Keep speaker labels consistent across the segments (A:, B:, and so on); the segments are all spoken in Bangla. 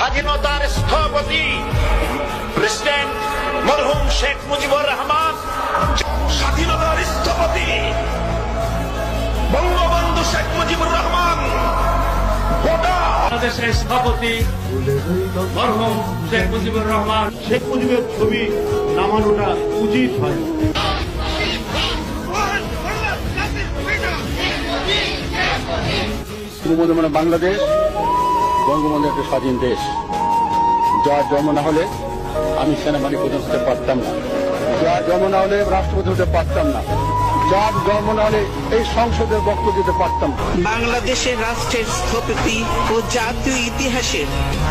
A: স্বাধীনতার স্থপতি প্রেসিডেন্ট মরহুম শেখ মুজিবুর রহমান, স্বাধীনতার স্থপতি বঙ্গবন্ধু শেখ মুজিবুর রহমান,
B: বাংলাদেশের স্থপতি মরহুম শেখ মুজিবুর রহমান।
C: শেখ মুজিবের ছবি নামানোটা উচিত হয়। মানে বাংলাদেশ বঙ্গবন্ধু একটা স্বাধীন দেশ, যার জন্ম না হলে আমি সেনাবাহিনী প্রধান হতে পারতাম না, যার জন্ম না হলে রাষ্ট্রপতি হতে পারতাম না, যার জন্ম না হলে এই সংসদের বক্তব্য দিতে পারতাম না।
D: বাংলাদেশের রাষ্ট্রের স্থপতি ও জাতীয় ইতিহাসের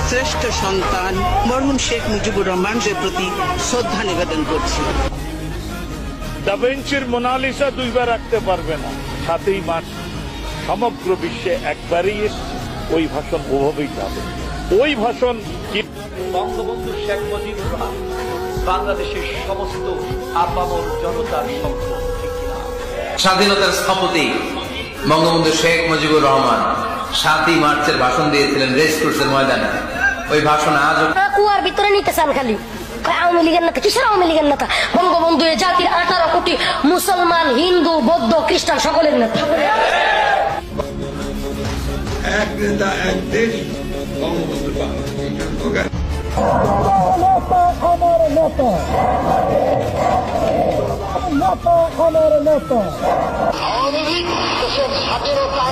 D: শ্রেষ্ঠ সন্তান মরহুম শেখ মুজিবুর রহমানের প্রতি শ্রদ্ধা নিবেদন করছি।
E: দা ভিঞ্চির মোনালিসা দুইবার রাখতে পারবে না, 7ই মার্চ সমগ্র বিশ্বে একবারই এসছে, ওই ভাষণ ওভাবেই যাবে। ওই ভাষণ কি
F: বঙ্গবন্ধু শেখ মুজিবুর রহমান বাংলাদেশের সমস্ত আপামর জনতার সম্পদ।
G: স্বাধীনতার স্থপতি বঙ্গবন্ধু শেখ মুজিবুর রহমান 7ই মার্চের ভাষণ দিয়েছিলেন রেসকোর্সের ময়দানে। ওই ভাষণ আজও
H: কুয়ার ভিতরে নিতে চান খালি। আওয়ামী লীগের নেতা কিসের আওয়ামী লীগের নেতা? বঙ্গবন্ধু এ জাতির 18 কোটি মুসলমান, হিন্দু, বৌদ্ধ, খ্রিস্টান সকলের নেতা।
A: এক নেতা এক দেশ, বঙ্গবন্ধু
H: আওয়ামী লীগ দেশের স্বাধীনতা